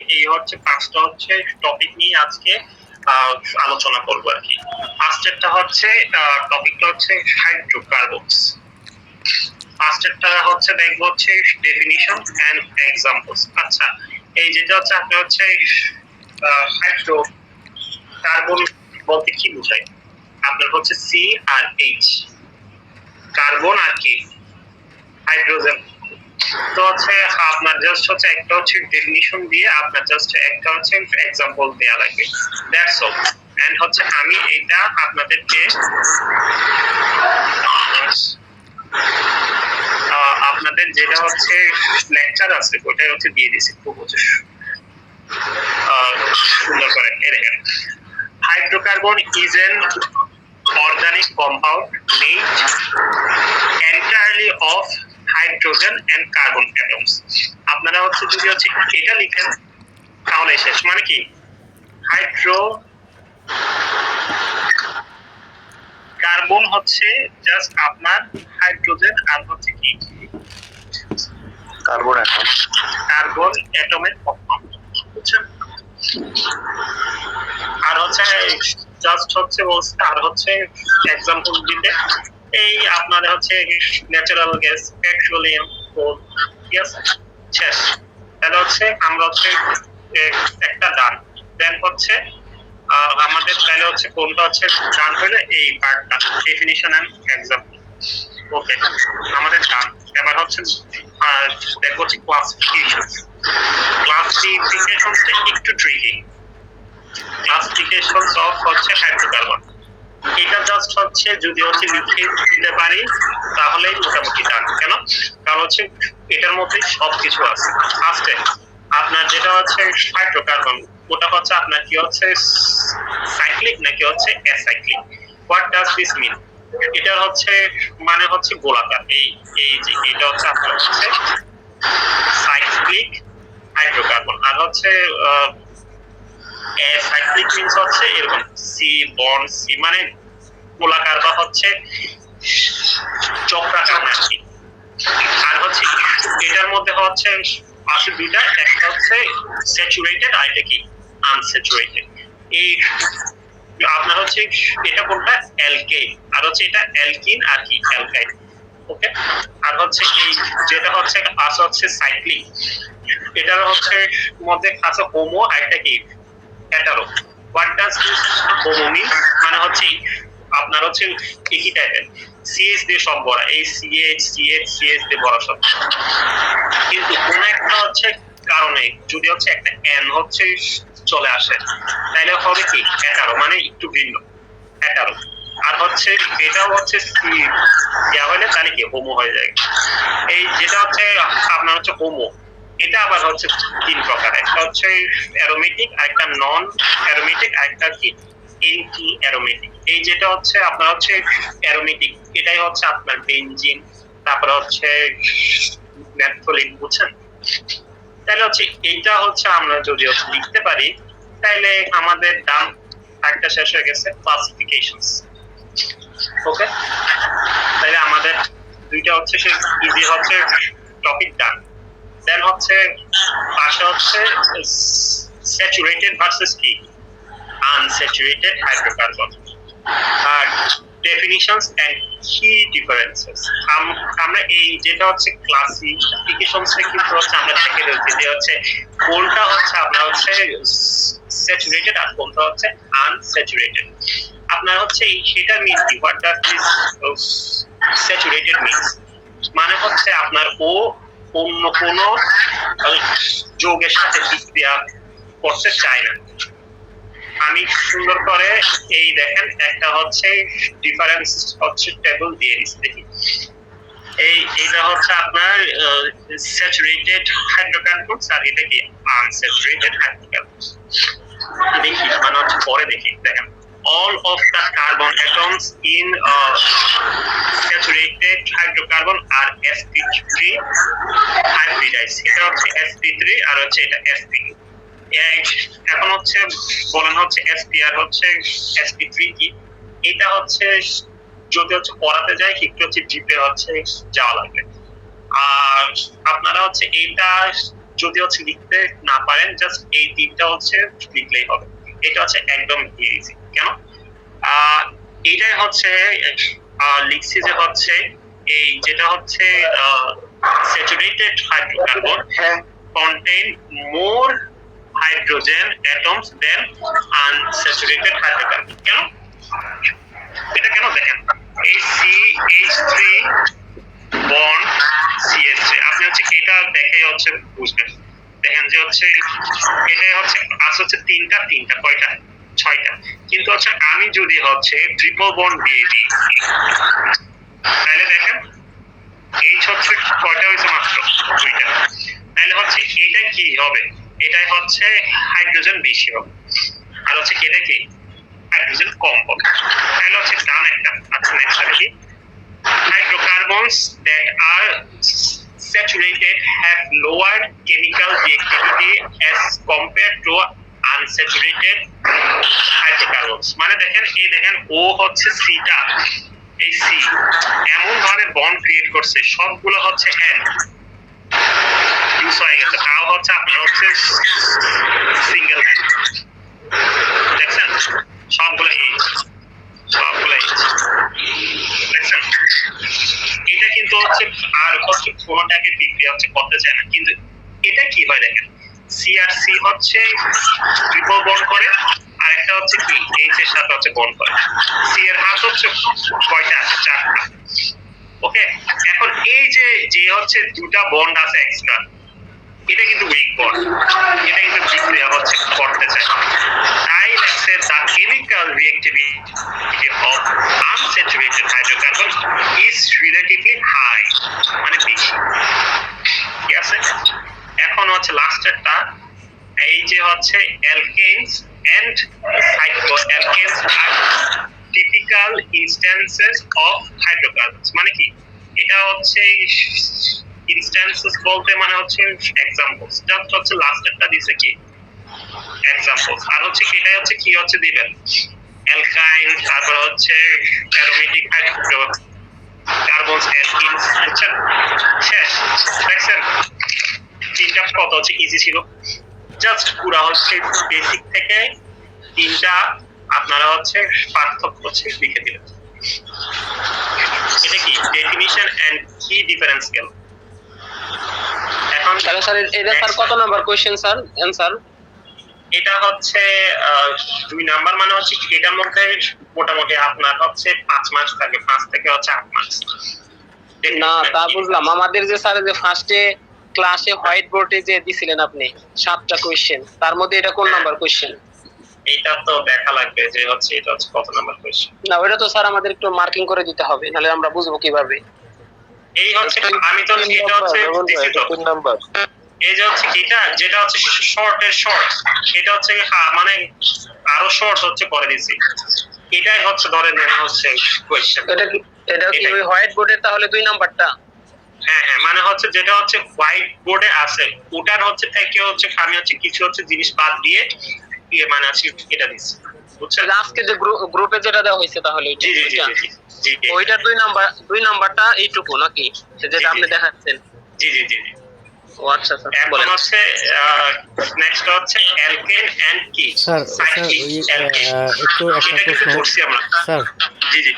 এই হচ্ছে পাঁচটা হচ্ছে টপিক নিয়ে আজকে আলোচনা করবো আর কি। ফার্স্টেরটা হচ্ছে টপিকটা হচ্ছে হাইড্রোকার্বনস। ফার্স্টেরটা হচ্ছে দেখবো হচ্ছে ডেফিনিশন এন্ড এক্সাম্পলস। আচ্ছা, এই যেটা হচ্ছে আপনি হচ্ছে হাইড্রোকার্বন বলতে কি বোঝায়? আপনার হচ্ছে সি আর এইচ, কার্বন আর কি হাইড্রোজেন। তো হচ্ছে আপনার জাস্ট হচ্ছে একটা হচ্ছে ডেফিনিশন দিয়ে আপনার জাস্ট একটা হচ্ছে এক্সাম্পল দেয়া লাগবে, দ্যাটস অল। এন্ড হচ্ছে আমি এটা আপনাদেরকে আপনাদের যেটা হচ্ছে লেকচার আছে ওটাই হচ্ছে দিয়ে দিছি খুব হচ্ছে সুন্দর করে। দেখেন, hydrocarbon is an organic compound made entirely of hydrogen and carbon atoms. আপনারা হচ্ছে যদি হচ্ছে এটা লিখেন তাহলে শেষ। মানে কি হাইড্রো কার্বন হচ্ছে জাস্ট আপনার হাইড্রোজেন আর হচ্ছে কি কার্বন অ্যাটম, কার্বন অ্যাটমের কম্পাউন্ড, বুঝছেন? আর হচ্ছে জাস্ট হচ্ছে বলছে আর হচ্ছে এক্সাম্পল দিতে এই আপনার হচ্ছে ন্যাচারাল গ্যাস, পেট্রোলিয়াম, কোল, ঠিক আছে শেষ। তাহলে হচ্ছে আমরা হচ্ছে একটা ডান, দেন হচ্ছে আমাদের তাহলে হচ্ছে কোনটা হচ্ছে ডান হলে এই পার্টটা ডেফিনিশন এন্ড এক্সাম্পল। ওকে, আমাদের ডান। এবার হচ্ছে দেখো হচ্ছে ক্লাসিফিকেশন। ক্লাসিফিকেশনটা একটু ট্রিকি। ক্লাসিফিকেশন অফ হচ্ছে হাইড্রোকার্বন, এটা জাস্ট হচ্ছে যদি হচ্ছে লিখে দিতে পারি তাহলেই মোটামুটি ডান। কেন? কারণ হচ্ছে এটার মধ্যে সবকিছু আছে। ফার্স্টে আপনার যেটা হচ্ছে হাইড্রোকার্বন, ওটা হচ্ছে আপনার কি হচ্ছে সাইক্লিক নাকি হচ্ছে acyclic. What does this mean? এটা হচ্ছে মানে হচ্ছে গোলাকার। এই এই যে এটা হচ্ছে আপনার হচ্ছে সাইক্লিক হাইড্রোকার্বন। আর হচ্ছে সাইক্লিক মিনস হচ্ছে এরকম সি বন্ড সি, মানে গোলাকার বা হচ্ছে চক্রাকার আর কি। আর হচ্ছে এটার মধ্যে হচ্ছে আসলে দুইটা, একটা হচ্ছে স্যাচুরেটেড আর এটা কি আনস্যাচুরেটেড। এই আপনার হচ্ছে এটা কোনটা অ্যালকেন, আর হচ্ছে এটা অ্যালকিন আর কি অ্যালকাইন। ওকে, আর হচ্ছে এই যেটা হচ্ছে আছে হচ্ছে সাইক্লিক, এটার হচ্ছে মধ্যে আছে হোমো আর একটা কি hetero. What does this homo mean? মানে হচ্ছে আপনার হচ্ছে একই টাইপের সিএস দিয়ে সব ভরা, এই সিএইচ সিএইচ সিএস দিয়ে ভরা সব। কিন্তু কোন একটা হচ্ছে কারণে যদি হচ্ছে একটা এন হচ্ছে চলে আসে তাহলে হবে কি হেটারো, মানে একটু ভিন্ন হেটারো। আর হচ্ছে এটাও হচ্ছে সি দেওয়া হলে তাহলে কি হোমো হয়ে যায়। এই যেটা হচ্ছে আপনার হচ্ছে হোমো, এটা আবার হচ্ছে তিন প্রকার। একটা হচ্ছে অ্যারোমেটিক, আরেকটা নন অ্যারোমেটিক, আরেকটা কি এন্টি অ্যারোমেটিক। এই যেটা হচ্ছে আপনার হচ্ছে অ্যারোমেটিক, এটাই হচ্ছে আপনার বেনজিন, তারপরে হচ্ছে ন্যাপথলিন, বুঝছেন? তাহলে হচ্ছে এইটা হচ্ছে আমরা যদি হচ্ছে লিখতে পারি তাহলে আমাদের ডান একটা শেষ হয়ে গেছে, ক্লাসিফিকেশনস। ওকে, তাহলে আমাদের দুইটা হচ্ছে সে ইজি হচ্ছে টপিক ডান। দেন হচ্ছে পাশে হচ্ছে স্যাচুরেটেড ভার্সেস কি আনস্যাচুরেটেড হাইড্রোকার্বন আর ডেফিনিশনস এন্ড কি ডিফারেন্সেস। আমরা এই যেটা হচ্ছে ক্লাসিফিকেশনস কিন্তু হচ্ছে আমরা দেখে দিচ্ছি যে হচ্ছে কোনটা হচ্ছে আপনার হচ্ছে স্যাচুরেটেড আর কোনটা হচ্ছে আনস্যাচুরেটেড। আপনার হচ্ছে এই সেটা মিন কি? What does this saturated means? মানে হচ্ছে আপনার ও অন্য কোন যোগের সাথে বিক্রিয়া করতে চায় না। আমি সুন্দর করে এই দেখেন একটা হচ্ছে ডিফারেন্স হচ্ছে টেবিল দিয়ে দিচ্ছি, দেখি। এই এটা হচ্ছে আপনার স্যাচুরেটেড হাইড্রোকার্বনস আর এটা কি আনস্যাচুরেটেড হাইড্রোকার্বনস। দেখি মানে হচ্ছে পরে দেখি। দেখেন, all of the carbon atoms in saturated hydrocarbon are sp3 hybridized. এটা হচ্ছে sp3 আর হচ্ছে এটা sp2। এখন হচ্ছে বলেন হচ্ছে sp আর হচ্ছে sp3 কি? এটা হচ্ছে যদি হচ্ছে পড়াতে যায় একটু হচ্ছে ডিপে হচ্ছে যাওয়া লাগবে। আর আপনারা হচ্ছে এটা যদি হচ্ছে লিখতে না পারেন জাস্ট এই তিনটা হচ্ছে লিখলেই হবে। এটা হচ্ছে একদম ইজি। কেন এটাই হচ্ছে লিখছি যে হচ্ছে এই যেটা হচ্ছে saturated hydrocarbon contain more hydrogen atoms than unsaturated hydrocarbon। কেন এটা কেন দেখেন এই CH3 বন্ড CH3 আপনি হচ্ছে এটা দেখে হচ্ছে বুঝবেন। দেখেন যে হচ্ছে এটাই হচ্ছে হচ্ছে তিনটা কয়টা ছয়টা, কিন্তু হচ্ছে আমি যদি হচ্ছে ট্রিপল বন্ড দিয়ে দিই তাহলে দেখেন এই হচ্ছে কয়টা হয়েছে মাত্র দুইটা, তাহলে হচ্ছে এটা কি হবে, এটাই হচ্ছে হাইড্রোজেন বেশি হবে আর হচ্ছে এটা কি হাইড্রোজেন কম হবে, তাহলে হচ্ছে ডান একটা। আচ্ছা নেক্সট আছে কি hydrocarbons that are saturated have lower chemical reactivity as compared to unsaturated hydrocarbons। মানে দেখেন এই দেখেন ও হচ্ছে সিটা এই সি এমন ভাবে বন্ড ক্রিয়েট করছে সবগুলো হচ্ছে এন ইউজ হয়ে গেছে, তাও হচ্ছে আপনার হচ্ছে সিঙ্গেল হ্যান্ড দেখছেন সবগুলো এইচ দেখছেন। এটা কিন্তু হচ্ছে আর হচ্ছে কোনোটাকে বিক্রিয়া হচ্ছে করতে চায় না, কিন্তু এটা কি হয় দেখেন সি আর সি হচ্ছে ট্রিপল বন্ড করে আর একটা হচ্ছে কি এইচ এর সাথে হচ্ছে বন্ড করে, সি এর হাত হচ্ছে কয়টা চারটা। ওকে এখন এই যে হচ্ছে দুটা বন্ড আছে এক্সট্রা এটা কিন্তু উইক বন্ড, এটা কিন্তু বিক্রিয়া হচ্ছে করতে চায়। তাই লেখছে the chemical reactivity of unsaturated hydrocarbon is relatively high, মানে বেশি। ঠিক আছে এখন হচ্ছে লাস্টেরটা এই যে হচ্ছে alkanes and cycloalkanes are typical instances of hydrocarbons। মানে কি এটা হচ্ছে ইনস্ট্যান্সেস বলতে মানে হচ্ছে এক্সাম্পলস, জাস্ট হচ্ছে লাস্টেরটা দিছে কি এক্সাম্পলস আর হচ্ছে এটাই হচ্ছে কি হচ্ছে দিবেন অ্যালকাইন তারপর হচ্ছে অ্যারোমেটিক হাইড্রোকার্বনস অ্যালকিনস। বুঝছেন শেষ দেখছেন তিনটা কত হচ্ছে ইজি ছিল, জাস্ট পুরো হচ্ছে বেসিক থেকে তিনটা আপনারা হচ্ছে পার্থক্য হচ্ছে লিখে দিলেন। এটা কি ডেফিনিশন এন্ড কি ডিফারেন্স গেল। এখন তাহলে স্যার এটা স্যার কত নাম্বার কোশ্চেন স্যার आंसर? এটা হচ্ছে 2 নাম্বার, মানে হচ্ছে এটার মধ্যে মোটামুটি আপনার হচ্ছে 5 মার্কস থাকে, 5 থেকে হচ্ছে 8 মার্কস। না তা বুঝলাম, আমাদের যে স্যার যে ফার্স্টে ক্লাসে হোয়াইট বোর্ডে যে দিছিলেন আপনি 7টা কোশ্চেন, তার মধ্যে এটা কোন নাম্বার কোশ্চেন? এটা তো দেখা লাগবে যে হচ্ছে এটা হচ্ছে কত নাম্বার কোশ্চেন। না ওটা তো স্যার আমাদের একটু মার্কিং করে দিতে হবে, নাহলে আমরা বুঝবো কিভাবে। এই হচ্ছে আমি তো এটা হচ্ছে দিছি তো 3 নাম্বার। এই যে হচ্ছে এটা যেটা হচ্ছে শর্টের শর্ট এটা হচ্ছে মানে আরো শর্ট হচ্ছে করে দিছি, এটাই হচ্ছে ধরেন হচ্ছে কোশ্চেন। এটা কি ওই হোয়াইট বোর্ডের তাহলে 2 নাম্বারটা? হ্যাঁ হ্যাঁ মানে হচ্ছে যেটা হচ্ছে হোয়াইট বোর্ডে আছে ওটার হচ্ছে থেকে হচ্ছে আমি হচ্ছে কিছু হচ্ছে জিনিস বাদ দিয়ে মানে আছে এটা দিছি। বুঝছেন আজকে যে গ্রুপে যেটা দেওয়া হয়েছে তাহলে জি জি জি জি ওইটার 2 নাম্বারটা এইটুকু নাকি যেটা আপনি দেখাচ্ছেন? জি জি জি ও আচ্ছা স্যার এখন হচ্ছে নেক্সট হচ্ছে অ্যালকেন এন্ড কি স্যার একটু একটা প্রশ্ন স্যার। জি জি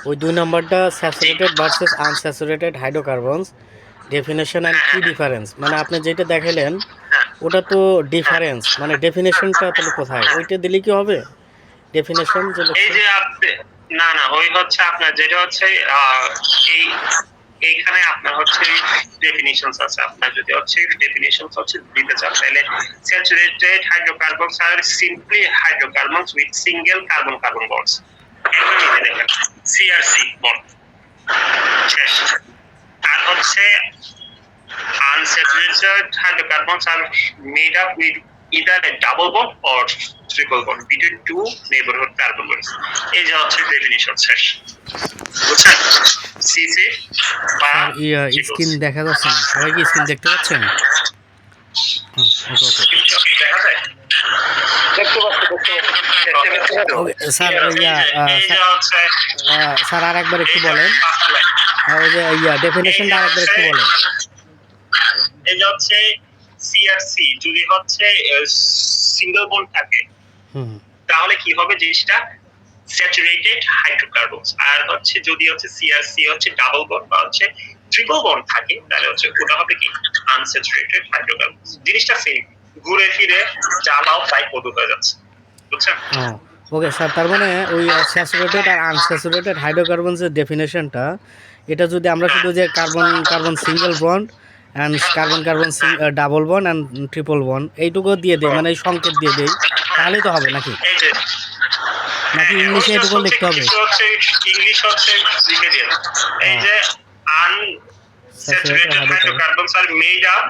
ওই 2 নাম্বারটা saturated versus unsaturated hydrocarbons definition and কি ডিফারেন্স, মানে আপনি যেটা দেখালেন ওটা তো ডিফারেন্স, মানে ডেফিনেশনটা তাহলে কোথায় ওইটা দিলে কি হবে ডেফিনেশন? এই যে আপনি না না ওই হচ্ছে আপনার যেটা হচ্ছে এই এইখানে আপনার হচ্ছে ডেফিনিশনস আছে, আপনার যদি হচ্ছে ডেফিনিশনস হচ্ছে দিতে চান তাহলে স্যাচুরেটেড হাইড্রোকার্বনস আর simply hydrocarbons with single carbon carbon bonds. এটা নিতে দেখেন সিআরসি বন্ড শেষ। আর হচ্ছে unsaturated hydrocarbons are made up with either a double bond or triple bond between two neighborhood carbon bonds। এই যে হচ্ছে ডেফিনিশন শেষ। বুঝছেন সিসি বা স্ক্রিন দেখা যাচ্ছে না, সবাই কি স্ক্রিন দেখতে পাচ্ছেন? দেখা যায় স্যার স্যার আর একবার একটু বলেন ওই যে ডেফিনেশনটা আরেকবার একটু বলেন। এই যে হচ্ছে সি আর সি যদি হচ্ছে সিঙ্গেল বন্ড থাকে হুম তাহলে কি হবে জিনিসটা স্যাচুরেটেড হাইড্রোকার্বনস। আর হচ্ছে যদি হচ্ছে সি আর সি হচ্ছে ডাবল বন্ড বা হচ্ছে ট্রিপল বন্ড থাকে তাহলে হচ্ছে ওটা হবে কি আনস্যাচুরেটেড হাইড্রোকার্বনস। জিনিসটা সেম, ঘুরে ফিরে জ্বালাও তাই পদ হয়ে যাচ্ছে, বুঝছেন? ওকে স্যার, তার মানে ওই স্যাচুরেটেড আর আনস্যাচুরেটেড হাইড্রোকার্বনসের ডেফিনেশনটা এটা যদি আমরা শুধু যে carbon carbon single bond and carbon carbon double bond and triple bond এইটুকু দিয়ে দেয়, মানে এই সংকেত দিয়ে দেই, তাহলেই তো হবে নাকি? এই যে নাকি ইংলিশে এটুকু লিখতে হবে? ইংলিশ হচ্ছে লিখে দিয়ে এই যে unsaturated hydrocarbons are made up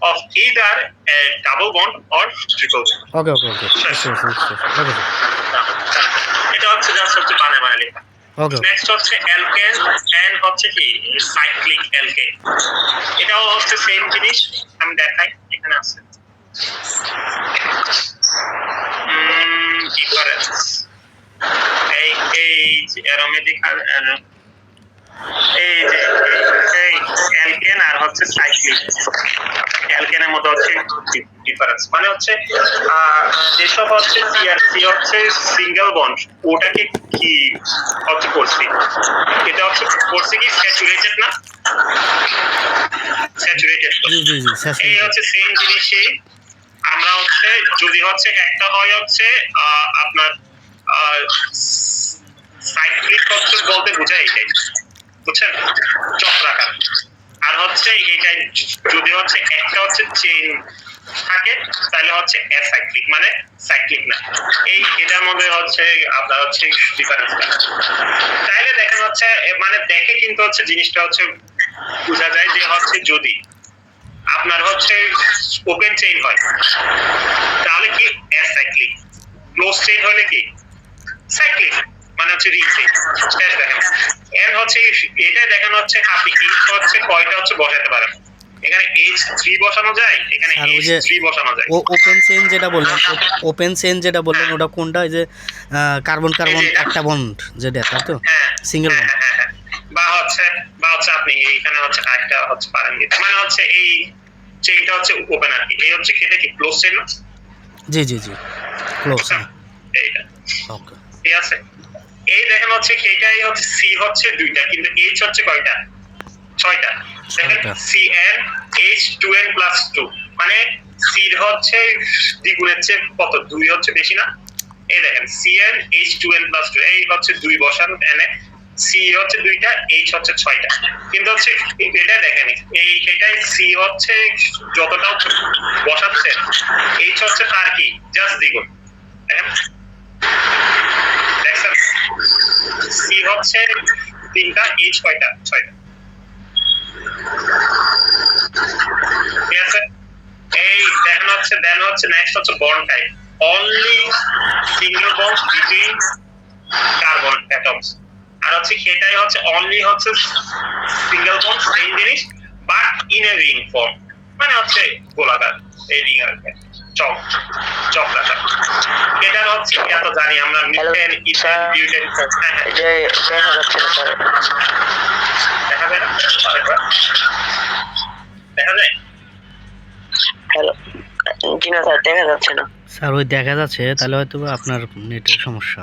of either a double bond or triple bond. ওকে ওকে ওকে ওকে এটা হচ্ছে জাস্ট হচ্ছে বানায় লেখা। ওকে নেক্সট হচ্ছে অ্যালকেন এন্ড হচ্ছে কি সাইক্লিক অ্যালকেন, এটাও হচ্ছে সেম জিনিস, আমি দেখাই এখানে আছে ডিফারেন্স। এই অ্যারোমেটিক আর এই যে এই অ্যালকেন আর হচ্ছে সাইক্লিক অ্যালকেনের মধ্যে হচ্ছে ডিফারেন্স, মানে হচ্ছে যেসব হচ্ছে সিআরসি হচ্ছে সিঙ্গেল বন্ড ওটাকে কি হচ্ছে করছি, এটা হচ্ছে করছে কি স্যাচুরেটেড না, স্যাচুরেটেড জি জি জি এই হচ্ছে সেম জিনিসই আমরা হচ্ছে যদি হচ্ছে একটা হয় হচ্ছে আপনার সাইক্লিক হচ্ছে বলতে বোঝায় এটাই, বুঝছেন, চক্রাকার। আর হচ্ছে এটাই যদি হচ্ছে একটা হচ্ছে চেইন থাকে তাহলে হচ্ছে অ্যাসাইক্লিক, মানে সাইক্লিক না। এই এটার মধ্যে হচ্ছে আপনার হচ্ছে ডিফারেন্স। তাইলে দেখেন হচ্ছে মানে দেখে কিন্তু হচ্ছে জিনিসটা হচ্ছে বোঝা যায় যে হচ্ছে যদি আপনার হচ্ছে ওপেন চেইন হয় তাহলে কি অ্যাসাইক্লিক, ক্লোজ চেইন হলে কি সাইক্লিক, মানে হচ্ছে রিং চেইন। দেখেন এর হচ্ছে এটা দেখেন হচ্ছে আপনি এইচ হচ্ছে কয়টা হচ্ছে বসাতে পারেন, এখানে H3 বসানো যায়, এখানে H3 বসানো যায়। ওপেন চেইন যেটা বললেন, ওপেন চেইন যেটা বললেন ওটা কোনটা? যে কার্বন কার্বন একটা বন্ড যেটা, তাই তো? সিঙ্গেল বন্ড বা হচ্ছে আপনি এইখানে হচ্ছে একটা হচ্ছে পারেন, মানে হচ্ছে এই চেইনটা হচ্ছে ওপেন আর কি, এই হচ্ছে খেতে কি ক্লোজ চেইন না? জি জি জি ক্লোজ। এইটা ওকে ঠিক আছে। এই দেখেন হচ্ছে এটাই হচ্ছে সি হচ্ছে দুইটা কিন্তু এইচ হচ্ছে কয়টা? ছয়টা। দেখেন CN H2N + 2 মানে সি হচ্ছে দ্বিগুণের চেয়ে কত 2 হচ্ছে বেশি না? এই দেখেন CN H2N + 2 এই হচ্ছে 2 বসান এনে সি হচ্ছে দুইটা এইচ হচ্ছে ছয়টা, কিন্তু হচ্ছে এটা দেখেন এই এটাই সি হচ্ছে যতটা বসাচ্ছে এইচ হচ্ছে তার কি জাস্ট দ্বিগুণ। দেখেন সি হচ্ছে তিনটা এইচ কয়টা? ছয়টা। ঠিক আছে। এই দেখেন হচ্ছে দেন হচ্ছে নেক্সট হচ্ছে bond type, only single bond between carbon atoms. আর হচ্ছে সেটাই হচ্ছে অনলি হচ্ছে সিঙ্গেল বন্ড সেম জিনিস but in a ring form, মানে হচ্ছে গোলাকার, এই রিং এর চক্রাকার। এটার হচ্ছে এত জানি আমরা মিথেন ইথেন বিউটেন। দেখা যায় না? দেখা যায়? হ্যালো জি না স্যার, দেখা যাচ্ছে না স্যার। ওই দেখা যাচ্ছে তাহলে হয়তো আপনার নেটের সমস্যা,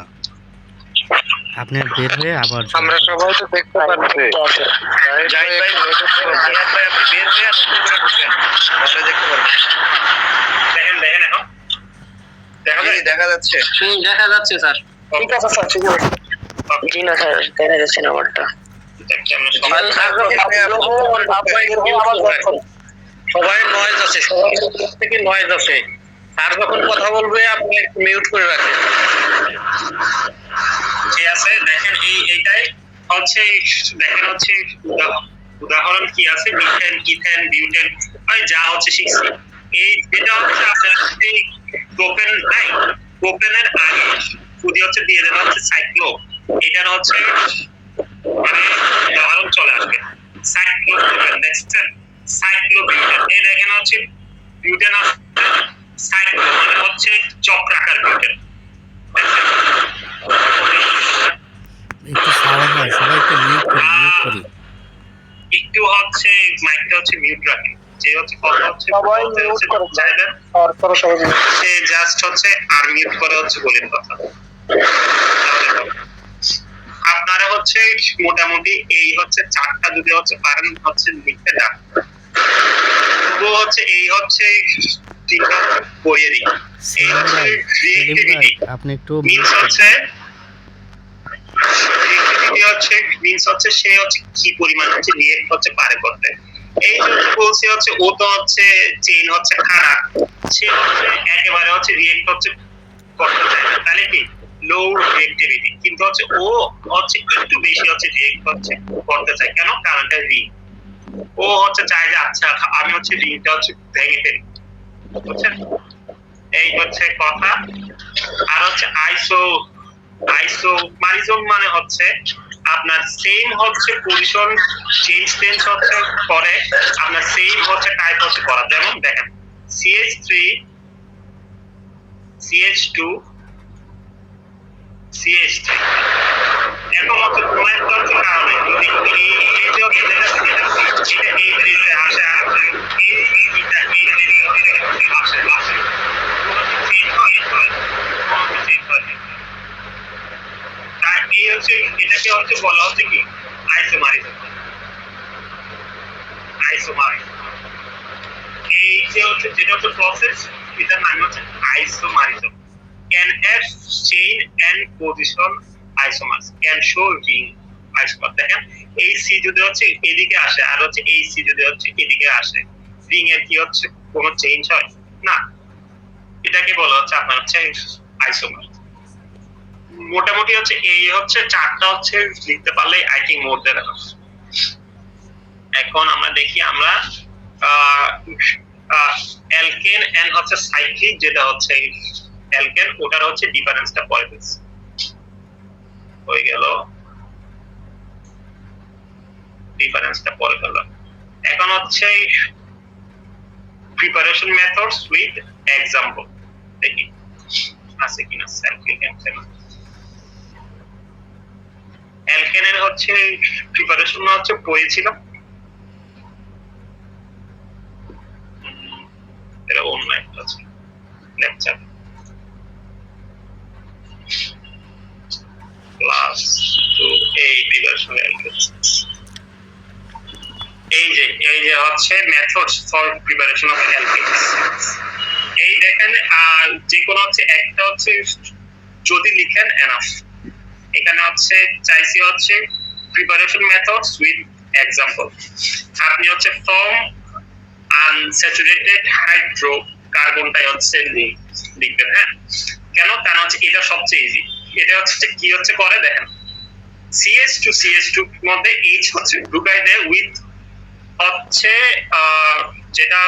আপনি বের হয়ে আবার আমরা সবাই তো দেখতে পাচ্ছি। জাহিদ ভাই আপনি বের হয়ে নতুন করে ঢুকেন তাহলে দেখতে পারবেন। দেখেন এখন দেখা যাচ্ছে? দেখা যাচ্ছে স্যার। ঠিক আছে স্যার, ঠিক আছে। জি না স্যার, দেখা যাচ্ছে না আমারটা। সবাই নয়েজ আছে, সবার থেকে নয়েজ আছে, আর যখন কথা বলবে আপনি মিউট করে রাখেন। ঠিক আছে। দেখেন এইটাই হচ্ছে দেখেন হচ্ছে উদাহরণ কি আছে মিথেন ইথেন বিউটেন যা হচ্ছে শিখছি। এই যেটা হচ্ছে আপনার প্রোপেন নাই, প্রোপেনের আগে যদি হচ্ছে দিয়ে দেওয়া হচ্ছে সাইক্লো, এটার হচ্ছে মানে উদাহরণ চলে আসবে সাইক্লোপ্রোপেন। দেখছেন সাইক্লোবিউটেন, এই দেখেন হচ্ছে বিউটেন আছে, সাইক্লো মানে হচ্ছে চক্রাকার বিউটেন। একটু সাউন্ড হয়, সবাই একটু মিউট করি। একটু হচ্ছে মাইকটা হচ্ছে মিউট রাখেন। যে হচ্ছে কথা হচ্ছে সবাই বলতে মিউট হচ্ছে করে চাইবেন আর পরে সবাই mute। সে জাস্ট হচ্ছে আর মিউট করে হচ্ছে বলেন কথা। আপনারা হচ্ছে মোটামুটি এই হচ্ছে চারটা যদি হচ্ছে পারেন হচ্ছে লিখতে না, তবুও হচ্ছে এই হচ্ছে তিনটা পড়িয়ে দিই। এই হচ্ছে রিয়েক্টিভিটি আপনি একটু মিন্স হচ্ছে রিয়েক্টিভিটি হচ্ছে মিন্স হচ্ছে সে হচ্ছে কি পরিমাণ হচ্ছে রিয়েক্ট হচ্ছে পারে করতে। এই যে বলছে হচ্ছে ও তো হচ্ছে চেইন হচ্ছে খারাপ, সে হচ্ছে একেবারে হচ্ছে রিয়েক্ট হচ্ছে করতে চায় না, তাহলে কি লো রিয়েক্টিভিটি। কিন্তু হচ্ছে ও হচ্ছে একটু বেশি হচ্ছে রিয়েক্ট হচ্ছে করতে চায়, কেন? কারণটা রিং। ও হচ্ছে চায় যে আচ্ছা আমি হচ্ছে রিংটা হচ্ছে ভেঙে ফেলি, বুঝছেন? এই হচ্ছে কথা। আর হচ্ছে আইসোমারিজম মানে হচ্ছে আপনার সেম হচ্ছে পজিশন চেঞ্জ হচ্ছে করে, আপনার সেম হচ্ছে টাইপ হচ্ছে করা। যেমন দেখেন CH3 CH2 CH3 এখন হচ্ছে কোন একটা হচ্ছে কারণে যদি এই যে হচ্ছে যেটা এই দিকে আসে এইটা আসে এই হচ্ছে এটাকে হচ্ছে বলা হচ্ছে কি আইসোমারিজম। এই যে হচ্ছে যেটা হচ্ছে প্রসেস, এটার নাম হচ্ছে isomerism. Can have chain and position isomers, can show ring isomer. দেখেন এই সি যদি হচ্ছে এদিকে আসে আর হচ্ছে এই সি যদি হচ্ছে এদিকে আসে, রিং এর কি হচ্ছে কোনো চেঞ্জ হয় না? এটাকে বলা হচ্ছে আপনার হচ্ছে আইসোমার। মোটামুটি হচ্ছে এই হচ্ছে চারটা হচ্ছে লিখতে পারলে I think more than enough. এখন আমরা দেখি আমরা অ্যালকেন এন্ড হচ্ছে সাইক্লিক, যেটা হচ্ছে অ্যালকেন, ওটার হচ্ছে ডিফারেন্সটা পরে দিচ্ছি। হয়ে গেল, ডিফারেন্সটা পরে করলাম। এখন হচ্ছে প্রিপারেশন মেথডস উইথ এক্সাম্পল দেখি আছে কিনা। সাইক্লিক অ্যালকেনের হচ্ছে প্রিপারেশন হচ্ছে পড়েছিলাম, এটা অন্য একটা আছে লেকচার ক্লাস 2 এই প্রিপারেশন অ্যালকেন। এই যে হচ্ছে মেথডস ফর প্রিপারেশন অফ অ্যালকেনস। এই দেখেন আর যে কোনো হচ্ছে একটা হচ্ছে যদি লিখেন এনাফ। এখানে হচ্ছে চাইছি হচ্ছে প্রিপারেশন মেথডস উইথ এক্সাম্পল। আপনি হচ্ছে ফর্ম আনস্যাচুরেটেড হাইড্রোকার্বনটাই হচ্ছে লিখবেন। হ্যাঁ, কেন? কারণ হচ্ছে এটা সবচেয়ে ইজি। এটা হচ্ছে কি হচ্ছে করে দেখেন CH2 মধ্যে H হচ্ছে ঢুকাই দেয় উইথ হচ্ছে যেটা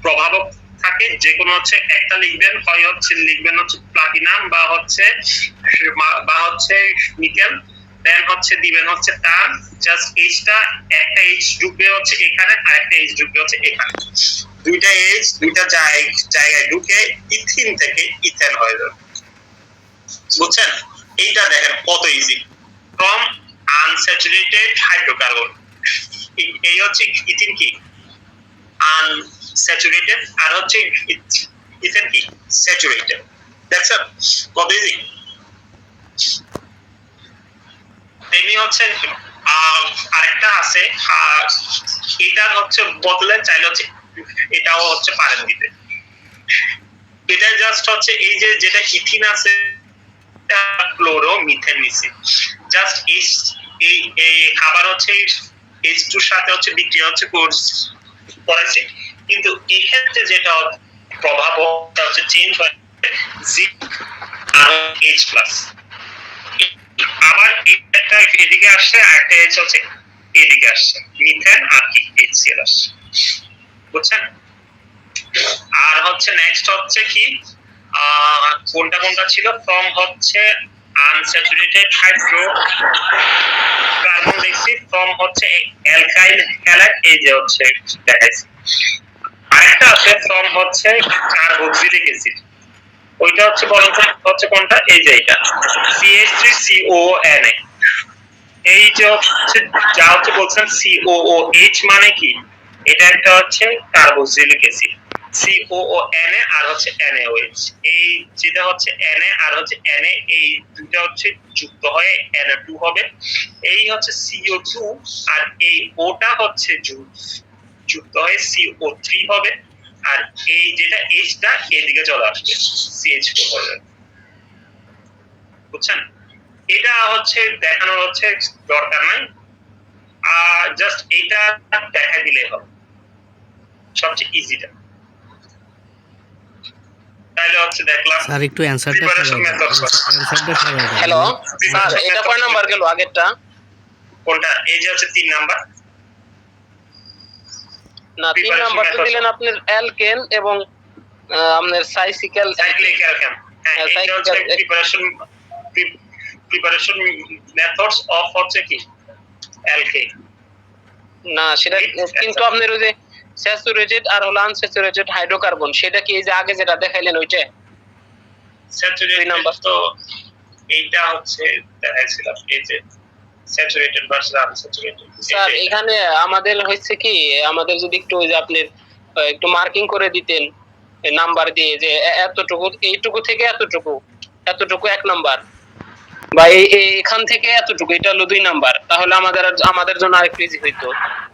প্রভাবক থাকে যে কোনো হচ্ছে একটা লিখবেন, হয় হচ্ছে লিখবেন হচ্ছে প্লাটিনাম বা হচ্ছে নিকেল, দেন হচ্ছে দিবেন হচ্ছে টান, জাস্ট এইচটা একটা এইচ ঢুকবে হচ্ছে এখানে আর একটা এইচ ঢুকবে হচ্ছে এখানে, দুইটা এইচ দুইটা জায়গায় ঢুকে ইথিন থেকে ইথেন হয়ে যাবে। বুঝছেন? এইটা দেখেন কত ইজি। ফ্রম আনস্যাচুরেটেড হাইড্রোকার্বন, এই হচ্ছে ইথিন কি আনস্যাচুরেটেড আর হচ্ছে ইথেন কি স্যাচুরেটেড। দেখছেন কত ইজি। তেমনি হচ্ছে আরেকটা আছে, এটার হচ্ছে বদলে চাইলে হচ্ছে এটাও হচ্ছে পারেন দিতে। এটা জাস্ট হচ্ছে এই যে যেটা ইথিন আছে ক্লোরো মিথেন নিচে, জাস্ট এই খাবার হচ্ছে H2 সাথে হচ্ছে বিক্রিয়া হচ্ছে করেছে, কিন্তু এই ক্ষেত্রে যেটা প্রভাব হচ্ছে চেঞ্জ হয় জি আর H+। আবার একটা এদিকে আসছে আর একটা H হচ্ছে এদিকে আসছে, মিথেন আর কি HCl আসছে। বুঝছেন? আর হচ্ছে নেক্সট হচ্ছে কি কোনটা ছিল? ফর্ম হচ্ছে আনস্যাচুরেটেড হাইড্রোকার্বন দেখছি, ফর্ম হচ্ছে অ্যালকাইল হ্যালাইড, এই যে হচ্ছে দেখাইছি। আরেকটা আছে ফর্ম হচ্ছে কার্বক্সিলিক অ্যাসিড, ওইটা হচ্ছে বলা হচ্ছে কোনটা? এই যে এটা CH3COONA। এই যে হচ্ছে যা হচ্ছে বলছেন COOH মানে কি এটা একটা হচ্ছে কার্বক্সিলিক অ্যাসিড COONA আর হচ্ছে NaOH। এই যেটা হচ্ছে Na আর হচ্ছে Na, এই দুটো হচ্ছে যুক্ত হয়ে Na2 হবে। এই হচ্ছে CO2 আর এই ওটা হচ্ছে যুক্ত হয়ে CO3 হবে। আর এই যেটা Hটা এদিকে চলে আসবে, CH4 হয়ে যাবে। বুঝছেন? এটা হচ্ছে দেখানোর হচ্ছে দরকার নাই, জাস্ট এটা দেখা দিলে হবে, সবচেয়ে ইজিটা। তাহলে হচ্ছে দেখলাম স্যার একটু অ্যানসারটা প্রিপারেশন মেথড। হ্যালো স্যার, এটা কয় নাম্বার গেল আগেরটা? কোনটা? এই যে হচ্ছে 3 নাম্বার। না, 3 নাম্বার তো দিলেন আপনার অ্যালকেন এবং আপনার সাইক্লিক অ্যালকেন। হ্যাঁ, এটা হচ্ছে প্রিপারেশন মেথডস অফ হচ্ছে কি অ্যালকেন। না, সেটা কিন্তু আপনার ওই যে স্যাচুরেটেড আর হলো আনস্যাচুরেটেড হাইড্রোকার্বন, সেটা কি এই যে আগে যেটা দেখাইলেন ওইটা? স্যাচুরেটেড নাম্বার তো এইটা হচ্ছে দেখাইছিলাম, এই যে স্যাচুরেটেড ভার্সেস আনস্যাচুরেটেড। স্যার এখানে আমাদের হচ্ছে কি, আমাদের যদি একটু ওই যে আপনি একটু মার্কিং করে দিতেন নাম্বার দিয়ে, যে এতটুকু, এইটুকু থেকে এতটুকু, এতটুকু 1 নাম্বার, বা এখান থেকে এতটুকু, এটা হলো 2 নাম্বার, তাহলে আমাদের জন্য আরেকটু ইজি হইতো,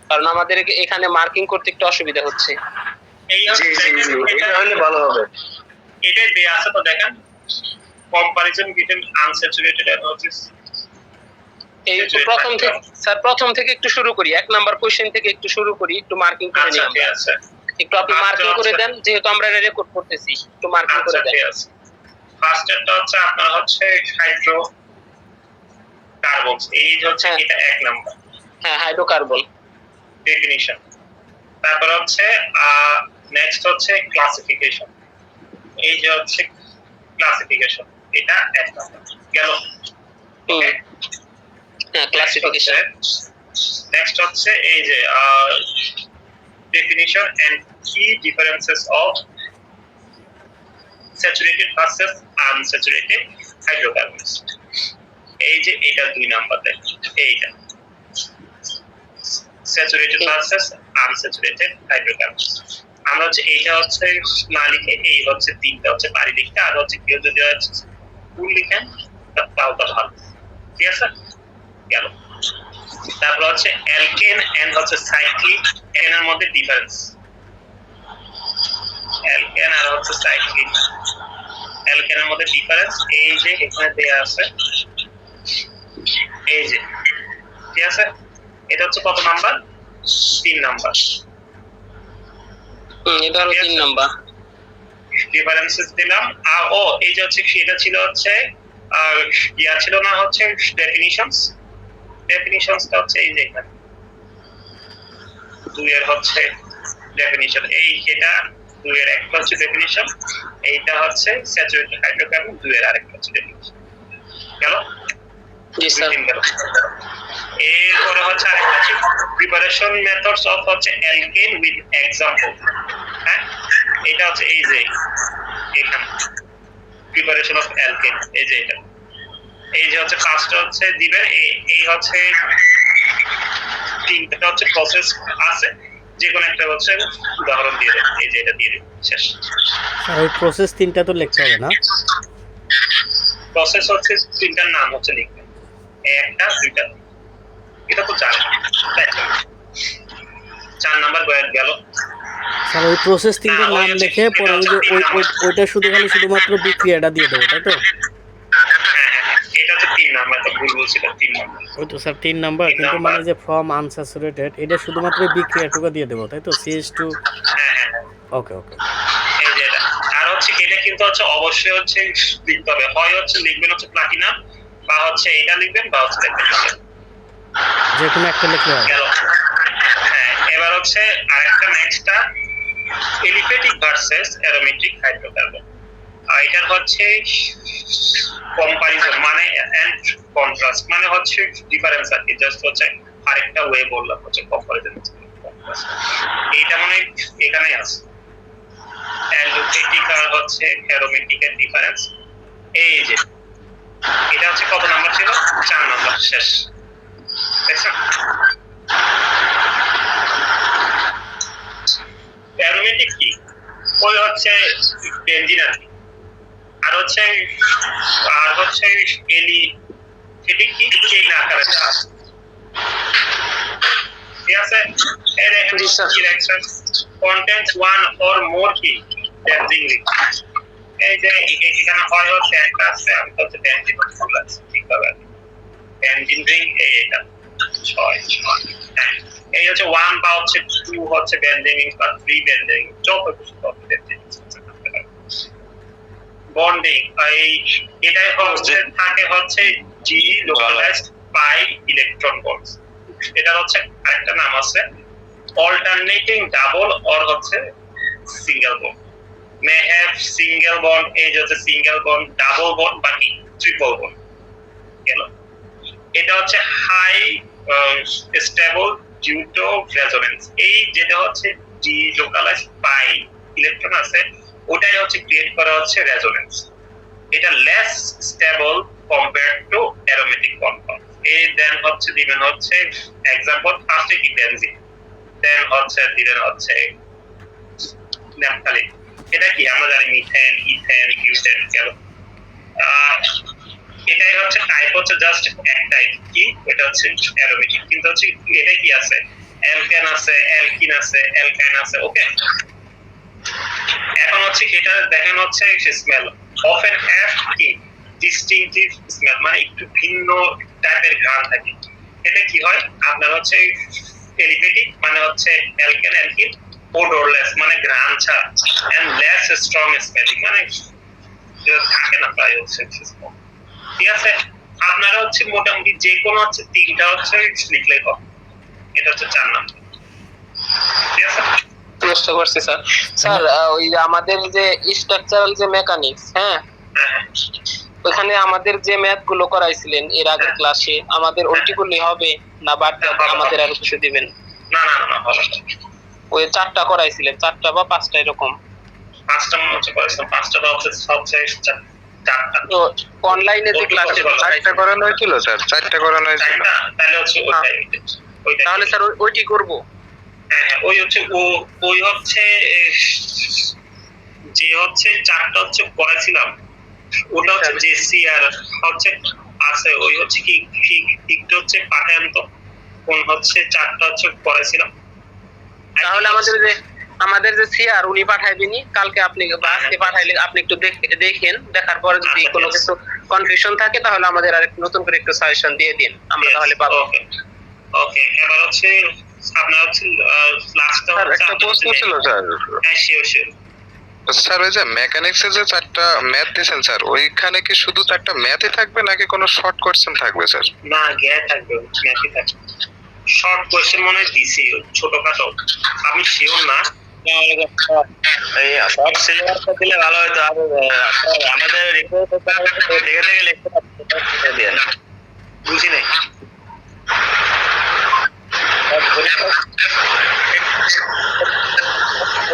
কারণ আমাদের এখানে মার্কিং করতে একটু অসুবিধা হচ্ছে। এই এটা হলে ভালো হবে। এটা দেয়া আছে তো দেখেন, কম্পারিজন বিটুইন আনস্যাচুরেটেড এন্ড হচ্ছে এই প্রথম থেকে স্যার, প্রথম থেকে একটু শুরু করি, 1 নাম্বার কোশ্চেন থেকে একটু শুরু করি, একটু মার্কিং করে নিই আমরা। আচ্ছা, একটু আপনি মার্কিং করে দেন, যেহেতু আমরা রেকর্ড করতেছি, একটু মার্কিং করে দেন। ফার্স্ট একটা হচ্ছে আপনার হচ্ছে হাইড্রো কার্বন, এই হচ্ছে এটা 1 নাম্বার। হ্যাঁ, হাইড্রোকার্বন ডেফিনিশন। তারপর হচ্ছে নেক্সট হচ্ছে ক্লাসিফিকেশন, এই যে হচ্ছে ক্লাসিফিকেশন, এটা 1 নাম্বার গেল। হ্যাঁ, ক্লাসিফিকেশন। নেক্সট হচ্ছে এই যে definition and key differences of saturated versus unsaturated hydrocarbons, এই যে এটা 2 নাম্বার দেখেন, এইটা saturated versus unsaturated hydrocarbons। আমরা হচ্ছে এইটা হচ্ছে না লিখে এই হচ্ছে 3টা হচ্ছে বাড়ি লিখতে, আর হচ্ছে কেউ যদি ফুল লিখেন তাও তো ভালো। ঠিক আছে, গেল। তারপর হচ্ছে অ্যালকেন এন্ড হচ্ছে সাইক্লিক এর মধ্যে ডিফারেন্স। অ্যালকেন আর হচ্ছে সাইক্লিক, অ্যালকেনের মধ্যে ডিফারেন্স এই যে এখানে দেয়া আছে, এই যে, ঠিক আছে। এটা হচ্ছে কত নাম্বার? 3 নাম্বার। এটা হলো 3 নাম্বার। ডিফারেন্সেস দিলাম। আর এই যে হচ্ছে এটা ছিল হচ্ছে ইয়া ছিল না হচ্ছে ডেফিনিশনস। ডেফিনিশনসটা হচ্ছে এই যে এখানে 2 এর হচ্ছে ডেফিনিশন, এই এটা 2 এর একটা হচ্ছে ডেফিনিশন, এইটা হচ্ছে স্যাচুরেটেড হাইড্রোকার্বন 2 এর আরেকটা হচ্ছে ডেফিনিশন। গেল? জি স্যার। এরপরে হচ্ছে আরেকটা হচ্ছে প্রিপারেশন মেথডস অফ হচ্ছে অ্যালকেন উইথ এক্সাম্পল। হ্যাঁ, এটা হচ্ছে এই যে এখানে প্রিপারেশন অফ অ্যালকেন, এই যে এটা, এই যে হচ্ছে ফার্স্ট হচ্ছে দিবেন, এই হচ্ছে 3টা হচ্ছে প্রসেস আছে, যে কোনো একটা হচ্ছে উদাহরণ দিয়ে দেন, এই যে এটা দিয়ে দেন, শেষ। স্যার ওই প্রসেস 3টা তো লিখতে হবে না? প্রসেস হচ্ছে 3টার নাম হচ্ছে লিখবেন, 1টা 2টা, এটা তো 4 নাম্বার গেল। স্যার ওই প্রসেস 3টার নাম লিখে পরে ওই যে ওইটা শুধুমাত্র বিক্রিয়াটা দিয়ে দেবো, তাই তো? এটা তো 3 নাম্বার, তো ভুল বলছিল, 3 নাম্বার। ওই তো স্যার 3 নাম্বার, কিন্তু মানে যে ফ্রম আনস্যাচুরেটেড এটা শুধুমাত্র বিক্রিয়াটুকু দিয়ে দেবো, তাই তো? CH2। হ্যাঁ, ওকে। এই যে এটা, আর হচ্ছে এটা কিন্তু হচ্ছে অবশ্যই হচ্ছে লিখতে হবে, হয় হচ্ছে লিখবেন হচ্ছে প্লাটিনাম, বা হচ্ছে এটা লিখবেন, বা হচ্ছে লিখবেন যে কোনো একটা লিখলে হবে। হ্যাঁ, এবার হচ্ছে আরেকটা নেক্সটটা এলিফ্যাটিক ভার্সেস অ্যারোমেটিক হাইড্রোকার্বন। এটার হচ্ছে কম্পারিজন মানে এন্ড কন্ট্রাস্ট মানে হচ্ছে ডিফারেন্স আর কি, জাস্ট হচ্ছে আরেকটা ওয়ে বললাম হচ্ছে কম্পারিজন কন্ট্রাস্ট। এইটা মানে এখানে আছে অ্যালোপেটিক আর হচ্ছে অ্যারোমেটিক এর ডিফারেন্স। এই যে এটা হচ্ছে কত নাম্বার ছিল? 4 নাম্বার, শেষ। দেখছেন? অ্যারোমেটিক কি ওই হচ্ছে বেনজিন আর কি আর হচ্ছে এলি সেটি কি চেইন আকারে দেওয়া আছে ঠিক আছে এই দেখেন কি reaction contents one or more কি বেনজিন এই যে এখানে হয় হচ্ছে একটা আছে আমি তো বেনজিন ফুল আছে ঠিক আছে বেনজিন রিং এটা 6 হ্যাঁ এই হচ্ছে 1 বা হচ্ছে 2 হচ্ছে বেনজিন বা 3 বেনজিন যত কিছু হবে বেনজিন বন্ডিং এই এটাই হচ্ছে থাকে হচ্ছে জি লোকালাইজড বাই ইলেকট্রন বন্ডস এটা হচ্ছে আরেকটা নাম আছে অল্টারনেটিং ডাবল অর হচ্ছে single bond may have single bond এই হচ্ছে সিঙ্গেল বন্ড ডাবল বন্ড বাকি ট্রিপল বন্ড গেল এটা হচ্ছে high stable due to resonance এই যেটা হচ্ছে ডি লোকালাইজড বাই ইলেকট্রন আছে ওটাই হচ্ছে ক্রিয়েট করা হচ্ছে রেজোনেন্স এটা less stable compared two aromatic compound এই দেন হচ্ছে দিবেন হচ্ছে एग्जांपल ফার্স্টে কি বেনজিন দেন হচ্ছে দিবেন হচ্ছে ন্যাপথালিন এটা কি আমরা জানি মিথেন ইথেন বিউটেন গেল এটাই হচ্ছে টাইপ হচ্ছে জাস্ট এক টাইপ কি এটা হচ্ছে অ্যারোমেটিক কিন্তু হচ্ছে এটা কি আছে অ্যালকেন আছে অ্যালকিন আছে অ্যালকাইন আছে ওকে এখন হচ্ছে এটা দেখেন হচ্ছে স্মেল অফেন হ্যাভ কি ডিস্টিংটিভ স্মেল মানে একটু ভিন্ন টাইপের ঘ্রাণ থাকে এটা কি হয় আপনার হচ্ছে এলিভেটিক মানে হচ্ছে অ্যালকেন অ্যালকিন ওডরলেস মানে ঘ্রাণ ছাড়া এন্ড লেস স্ট্রং স্মেলিং মানে থাকে না প্রায় হচ্ছে ঠিক আছে আপনারা হচ্ছে মোটামুটি যে কোনো হচ্ছে তিনটা হচ্ছে লিখলেই হবে এটা হচ্ছে 4 নাম্বার ঠিক আছে চেষ্টা করছি স্যার স্যার ওই আমাদের যে স্ট্রাকচারাল যে মেকানিক্স হ্যাঁ ওখানে আমাদের যে ম্যাথ গুলো করাইছিলেন এর আগের ক্লাসে আমাদের ওইটিগুলি হবে না বাড়তি আমাদের আরো কিছু দিবেন না না না হবে ওই 4টা করাইছিলেন 4টা বা 5টা এরকম 5টা মনে হচ্ছে করেছিলাম 5টা বা হচ্ছে সবচেয়ে 4টা তো অনলাইনে যে ক্লাসে 4টা করানো হয়েছিল স্যার 4টা করানো হয়েছিল তাহলে হচ্ছে ওইটাই তাহলে স্যার ওইটি করব হ্যাঁ ওই হচ্ছে ওই হচ্ছে যে হচ্ছে 4টা হচ্ছে করেছিলাম ওটা হচ্ছে জেসি আর হচ্ছে আছে ওই হচ্ছে কি একটু হচ্ছে পাঠান তো কোন হচ্ছে 4টা হচ্ছে করেছিলাম তাহলে আমাদের যে সিআর উনি পাঠাইবেনি কালকে আপনি আজকে পাঠাইলে আপনি একটু দেখেন দেখার পরে যদি কোনো কিছু কনফিউশন থাকে তাহলে আমাদের আরেকটু নতুন করে একটু সাজেশন দিয়ে দিন আমরা তাহলে পাবো ওকে এবার হচ্ছে আপনার হচ্ছে লাস্টটা একটা প্রশ্ন ছিল স্যার হ্যাঁ শিওর স্যার ওই যে মেকানিক্সে যে 4টা ম্যাথ দিয়েছেন স্যার ওইখানে কি শুধু 4টা ম্যাথই থাকবে নাকি কোনো শর্ট কোশ্চেন থাকবে স্যার না জ্ঞান থাকবে ম্যাথই থাকবে শর্ট কোশ্চেন মনে দিছি ছোটখাটো আমি শিওর না এই সব সিলেবাসটা দিলে ভালো হতো আর আমাদের রিপোর্ট দেখে দেখে লিখতে পারছি বুঝি নাই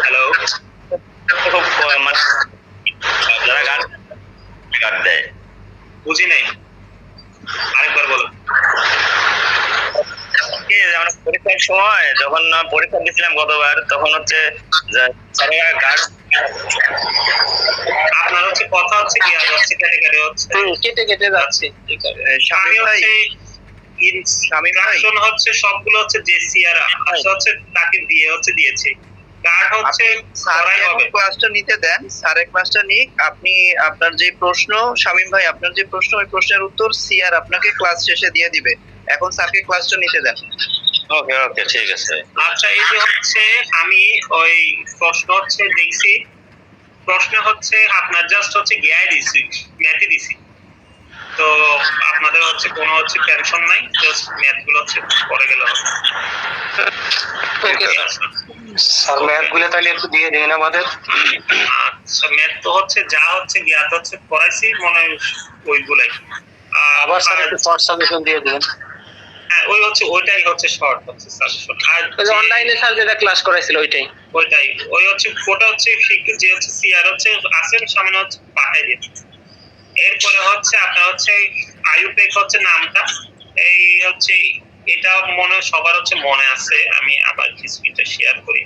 হ্যালো মানে যারা গান দেয় বুঝি নাই আরেকবার বলো আমরা পরীক্ষার সময় যখন পরীক্ষা দিয়েছিলাম গতবার তখন হচ্ছে স্যারেরা গার্ড আপনার হচ্ছে কথা হচ্ছে কি আর হচ্ছে কেটে হচ্ছে কেটে যাচ্ছে আমি হচ্ছে ইনস্ট্রাকশন হচ্ছে সবগুলো হচ্ছে জেসি আর হচ্ছে তাকে দিয়ে হচ্ছে দিয়েছে গার্ড হচ্ছে করাই হবে ক্লাসটা নিতে দেন স্যারের ক্লাসটা নিক আপনি আপনার যে প্রশ্ন শামীম ভাই আপনার যে প্রশ্ন ওই প্রশ্নের উত্তর সিআর আপনাকে ক্লাস শেষে দিয়ে দিবে এখন স্যারকে ক্লাসটা নিতে দেন ওকে ওকে ঠিক আছে আচ্ছা এই যে হচ্ছে আমি ওই প্রশ্ন হচ্ছে দেখছি প্রশ্ন হচ্ছে আপনার জাস্ট হচ্ছে জ্ঞান দিছি ম্যাথই দিছি তো আপনাদের হচ্ছে কোনো হচ্ছে টেনশন নাই জাস্ট ম্যাথ গুলো হচ্ছে পড়ে গেল ওকে স্যার ম্যাথ গুলো তাহলে একটু দিয়ে দিন আমাদের আচ্ছা ম্যাথ তো হচ্ছে যা হচ্ছে জ্ঞাত হচ্ছে পড়াইছি মনে হয় ওইগুলাই আবার স্যার একটু শর্ট সাজেশন দিয়ে দিন হ্যাঁ ওই হচ্ছে ওইটাই হচ্ছে শর্ট হচ্ছে সাজেশন আর অনলাইনে স্যার যেটা ক্লাস করাইছিল ওইটাই ওই হচ্ছে ওটা হচ্ছে যে হচ্ছে সিআর হচ্ছে আসেন সামনে হচ্ছে পাঠাই দিন এরপরে হচ্ছে আপনার হচ্ছে আইউপেক হচ্ছে নামটা এই হচ্ছে এটা মনে সবার হচ্ছে মনে আছে আমি আবার কিছুটা শেয়ার করি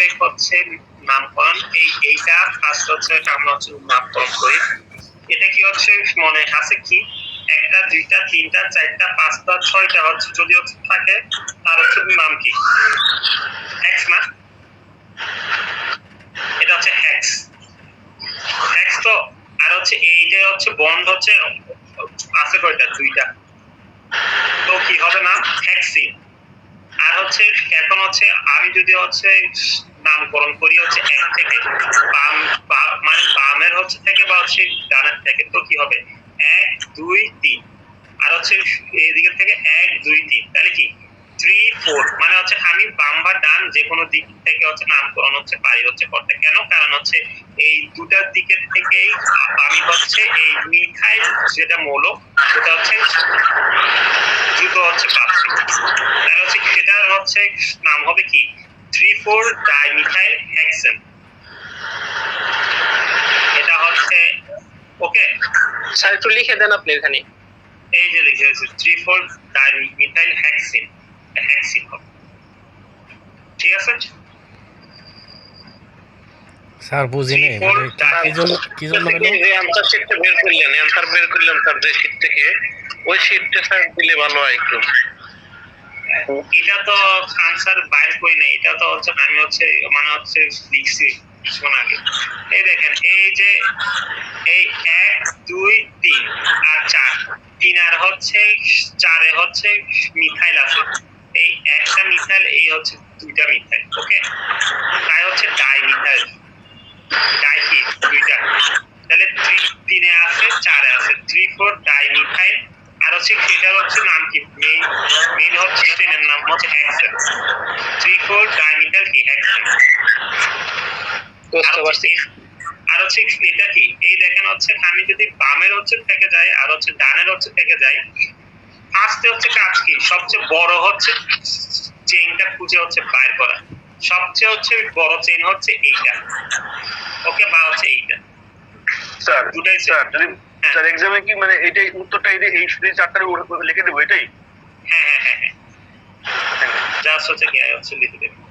সাইন্টিফিক হচ্ছে নামকরণ। এইটা ফার্স্ট হচ্ছে আমরা হচ্ছে নামকরণ করি। এটা কি হচ্ছে মনে আছে কি, একটা দুইটা তিনটা চারটা পাঁচটা ছয়টা হচ্ছে যদি হচ্ছে থাকে তার হচ্ছে নাম কি, হেক্স না? এটা হচ্ছে হেক্স, হেক্স তো। আর হচ্ছে এইটা হচ্ছে বন্ড হচ্ছে আছে কয়টা, দুইটা, তো কি হবে না, হেক্সিন। আর হচ্ছে এখন হচ্ছে আমি যদি হচ্ছে নামকরণ করি হচ্ছে এক থেকে বাম, মানে বামের হচ্ছে থেকে বা হচ্ছে ডানের থেকে, তো কি হবে 1 2 3। আর হচ্ছে এদিকে থেকে 1 2 3, তাহলে কি 3 4, মানে হচ্ছে আমি বাম বা ডান যে কোনো দিক থেকে হচ্ছে নামকরণ হচ্ছে পারি হচ্ছে করতে। কেন? কারণ হচ্ছে এই দুটার দিকের থেকেই আমি হচ্ছে এই মিথাইল যেটা মৌল সেটা হচ্ছে দ্রুত হচ্ছে পাচ্ছি। তাহলে হচ্ছে সেটার হচ্ছে নাম হবে কি 3,4 ডাইমিথাইল হেক্সেন। এটা হচ্ছে ওকে। স্যার একটু লিখে দেন আপনি এখানে। এই যে লিখে আছে 3,4 ডাইমিথাইল হেক্সিন, হেক্সিন হবে। ঠিক আছে স্যার বুঝিনি মানে কি জন্য হলো? যে অ্যানসার শিটটা বের করলেন, অ্যানসার বের করলেন স্যার যে শিট থেকে, ওই শিটটা স্যার দিলে ভালো হয় একটু। এটা তো আনসার বাইর করি না, এটা তো হচ্ছে আমি হচ্ছে মানে হচ্ছে লিখছি কিছুক্ষণ আগে। এই দেখেন এই যে এই 1 2 3 আর 4, 3 আর হচ্ছে 4 এ হচ্ছে মিথাইল আছে, এই একটা মিথাইল, এই হচ্ছে দুইটা মিথাইল। ওকে, তাই হচ্ছে ডাইমিথাইল, ডাই কি দুইটা, তাহলে 3 এ আছে 4 এ আছে 3,4 ডাইমিথাইল। আর হচ্ছে সেটার হচ্ছে নাম কি, মেইন হচ্ছে চেনের নাম হচ্ছে হেক্সেন, 3,4 ডাইমিথাইল কি হেক্সেন। আর হচ্ছে এটা কি, এই দেখেন হচ্ছে আমি যদি বামের হচ্ছে থেকে যাই আর হচ্ছে ডানের হচ্ছে থেকে যাই, ফার্স্টে হচ্ছে কাজ কি, সবচেয়ে বড় হচ্ছে চেইনটা খুঁজে হচ্ছে বাইর করা। সবচেয়ে হচ্ছে বড় চেইন হচ্ছে এইটা, ওকে, বা হচ্ছে এইটা। স্যার দুটাই স্যার যদি স্যার এক্সামে কি মানে এটাই উত্তরটা, এই চারটারে লিখে দেবো এটাই? হ্যাঁ হ্যাঁ হ্যাঁ হ্যাঁ, জাস্ট হচ্ছে কি হচ্ছে লিখে দেবেন।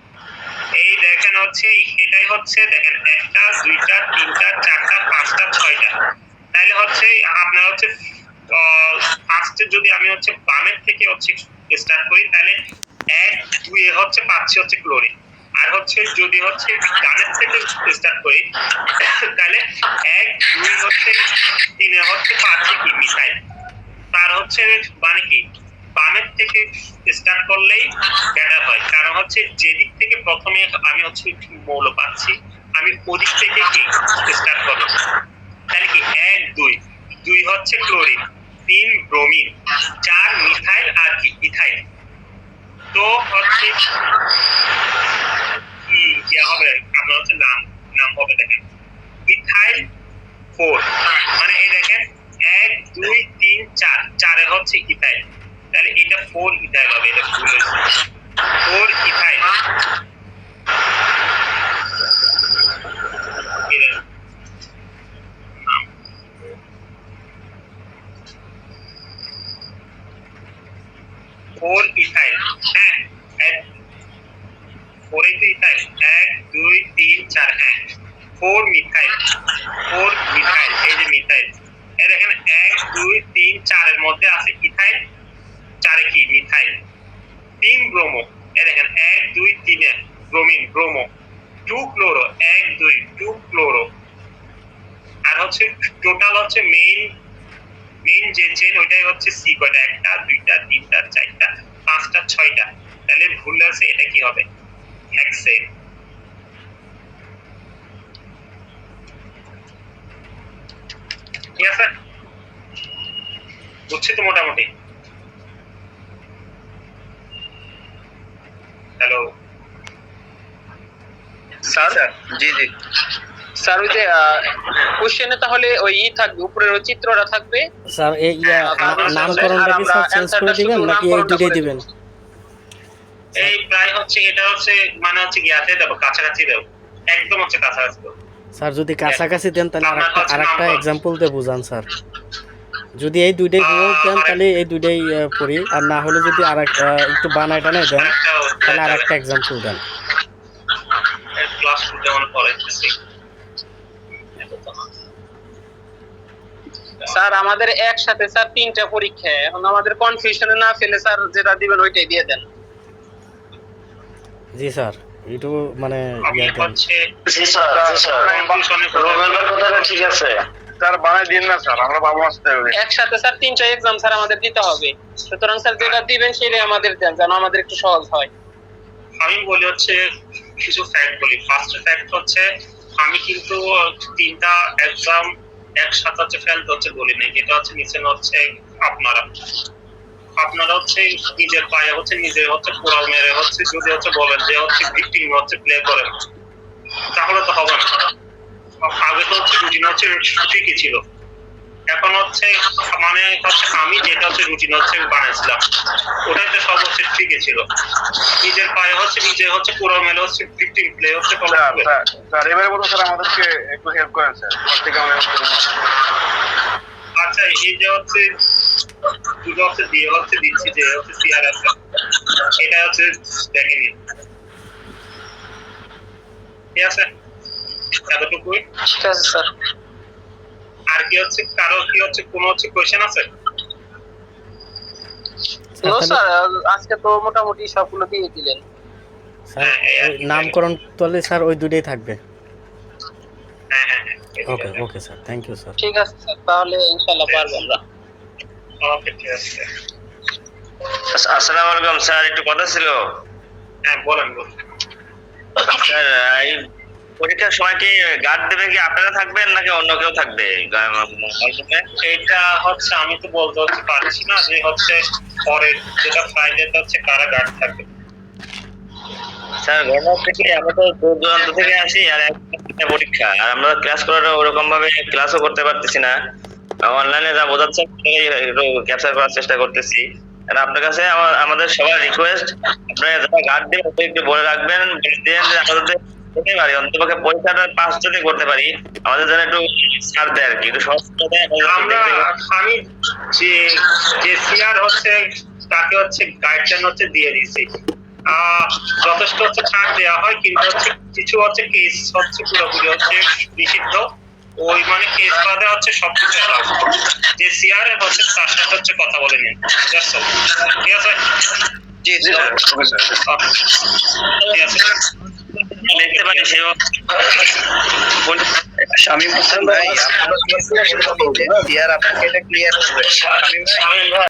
এই দেখেন হচ্ছে এটাই হচ্ছে দেখেন 1টা 2টা 3টা 4টা 5টা 6টা, তাহলে হচ্ছে আপনার হচ্ছে ফার্স্টে যদি আমি হচ্ছে বামের থেকে হচ্ছে স্টার্ট করি, তাহলে 1 2 এ হচ্ছে পাচ্ছি হচ্ছে ক্লোরিন। আর হচ্ছে যদি হচ্ছে ডানের থেকে স্টার্ট করি তাহলে 1 2 হচ্ছে 3 এ হচ্ছে পাচ্ছি কি মিথাইল। তার হচ্ছে মানে কি বামের থেকে স্টার্ট করলেই বেটার হয়, কারণ হচ্ছে যেদিক থেকে প্রথমে আমি হচ্ছে মৌল পাচ্ছি আমি ওদিক থেকে কি স্টার্ট করব। তাহলে কি 1 2 2 হচ্ছে ক্লোরিন, 3 ব্রোমিন, 4 মিথাইল আর কি ইথাইল। তো হচ্ছে কি হবে আপনার হচ্ছে নাম হবে দেখেন ইথাইল 4, মানে এই দেখেন 1 2 3 4, 4 এ হচ্ছে ইথাইল, তাহলে এটা 4 ইথাইল হবে। এটা ভুল হয়েছে, 4 ইথাইল। ফোর ইথাইল, হ্যাঁ 4 ইথাইল, 1 2 3 4, হ্যাঁ 4 মিথাইল, 4 মিথাইল, এই যে মিথাইল। এই দেখেন 1 2 3 4 এর মধ্যে আছে ইথাইল, 4 এ কি মিথাইল, 3 ব্রোমো, এই দেখেন 1 2 3 এ ব্রোমিন ব্রোমো, 2 ক্লোরো, 1 2 2 ক্লোরো। আর হচ্ছে টোটাল হচ্ছে মেইন যে চেন ওইটাই হচ্ছে সি কয়টা, 1টা 2টা 3টা 4টা 5টা 6টা, তাহলে ভুল আছে, এটা কি হবে হেক্সেন। ঠিক আছে, বুঝছি তো মোটামুটি। হ্যালো স্যার জি জি স্যার ওই যে কোশ্চেনে তাহলে ওই থাকবে, উপরের ওই চিত্রটা থাকবে স্যার এই নামকরণটা কি স্যার চেঞ্জ করে দিবেন নাকি এই দুটোই দিবেন? এই প্রায় হচ্ছে এটা হচ্ছে মানে হচ্ছে গিয়াতে দেবো, কাছাকাছি দেবো, একদম হচ্ছে কাছাকাছি দেবো। স্যার যদি কাছাকাছি দেন তাহলে আরেকটা एग्जांपल দিয়ে বুঝান স্যার। যদি এই দুইটাই ভুল দেন তাহলে এই দুইটাই পড়ি, আর না হলে যদি আরেকটা একটু বানায় টানায় দেন তাহলে আরেকটা एग्जांपल দেন। যেমন পড়াইতেছি। স্যার আমাদের একসাথে স্যার 3টা পরীক্ষা, এখন আমাদের কনফিউশনে না ফেলে স্যার যেটা দিবেন ওইটাই দিয়ে দেন। জি স্যার, একটু মানে আমি ইয়ে দেন। হচ্ছে জি স্যার, confusion এ রোবেলের কথাটা ঠিক আছে স্যার, বানাই দিন না স্যার, আমরা বাবু আসতে হবে। একসাথে স্যার 3টা এক্সাম স্যার আমাদের দিতে হবে, সুতরাং স্যার যেটা দিবেন সেটাই আমাদের দেন যেন আমাদের একটু সহজ হয়। আমি বলি হচ্ছে কিছু ফ্যাক্ট বলি। ফার্স্ট ফ্যাক্ট হচ্ছে আমি কিন্তু 3টা এক্সাম একসাথে হচ্ছে ফেলতে হচ্ছে বলি নাই, যেটা হচ্ছে নিচে হচ্ছে আপনারা আপনারা হচ্ছে নিজের পায়ে হচ্ছে নিজে হচ্ছে কোরাল মেরে হচ্ছে যদি হচ্ছে বলেন যে হচ্ছে ভিক্টিম হচ্ছে প্লে করেন, তাহলে তো হবে না। আগে তো হচ্ছে রুটিন হচ্ছে ঠিকই ছিল, এখন হচ্ছে মানে হচ্ছে আমি যেটা হচ্ছে রুটিন হচ্ছে বানিয়েছিলাম ওটাই তো সব হচ্ছে ঠিকই ছিল। নিজের পায়ে হচ্ছে নিজে হচ্ছে কোরাল মেরে হচ্ছে ভিক্টিম প্লে হচ্ছে করবে। স্যার এবারে বলুন স্যার, আমাদেরকে একটু হেল্প করেন স্যার, তোমার থেকে আমরা help করবো। আচ্ছা, এই যে হচ্ছে দুটো হচ্ছে দিয়ে হচ্ছে দিচ্ছি যে হচ্ছে সিআরএস, এটা হচ্ছে দেখে নিন, ঠিক আছে? এতটুকুই। ঠিক আছে স্যার। আর কি হচ্ছে কারো কি হচ্ছে কোনো হচ্ছে কোয়েশ্চেন আছে? নো স্যার, আজকে তো মোটামুটি সবগুলো দিয়ে দিলেন। স্যার ওই নামকরণ তোলে স্যার ওই দুটোই থাকবে। হ্যাঁ হ্যাঁ হ্যাঁ, okay okay sir, thank you sir. ঠিক আছে স্যার, তাহলে ইনশাআল্লাহ পারবো আমরা। ওকে ঠিক আছে। আসসালামু আলাইকুম স্যার, একটু কথা ছিল। হ্যাঁ বলেন বলেন। স্যার এই পরীক্ষার সময় কি গার্ড দেবে, কি আপনারা থাকবেন নাকি অন্য কেউ থাকবে? এটা হচ্ছে আমি তো বলতে হচ্ছে পারছি না যে হচ্ছে পরের যেটা ফ্রাইডেতে হচ্ছে কারা গার্ড থাকবে। স্যার ঘটনা হচ্ছে কি, আমরা তো দূর দূরান্ত থেকে আসি আর একটা পরীক্ষা, আর আমরা ক্লাস করার ওরকম ভাবে ক্লাসও করতে পারতেছি না, অনলাইনে যা বোঝাচ্ছে একটু ক্যাপচার করার চেষ্টা করতেছি। আর আপনার কাছে আমাদের সবার রিকোয়েস্ট, আপনারা যারা গার্ড দেন ওদের একটু বলে রাখবেন, বলে দেন যে আমাদের করতে পারি অন্তপক্ষে পরীক্ষাটা পাস যদি করতে পারি, আমাদের জন্য একটু ছাড় দেয় আর কি, একটু সহজ করে দেয়। আমি যে যে সিআর হচ্ছে তাকে হচ্ছে গাইডলাইন হচ্ছে দিয়ে দিয়েছি, যথেষ্ট হচ্ছে ছাড় দেওয়া হয়, কিন্তু হচ্ছে কিছু হচ্ছে কেস হচ্ছে পুরোপুরি হচ্ছে নিষিদ্ধ, ওই মানে কেস বাদে হচ্ছে সবকিছু অ্যালাউ। যে সিআর হচ্ছে তার সাথে হচ্ছে কথা বলে নিন, জাস্ট ঠিক আছে? জি স্যার। ঠিক আছে। লিখতে পারি সেও শামীম হোসেন ভাই, আপনার সিআর আপনাকে এটা ক্লিয়ার করবে। শামীম ভাই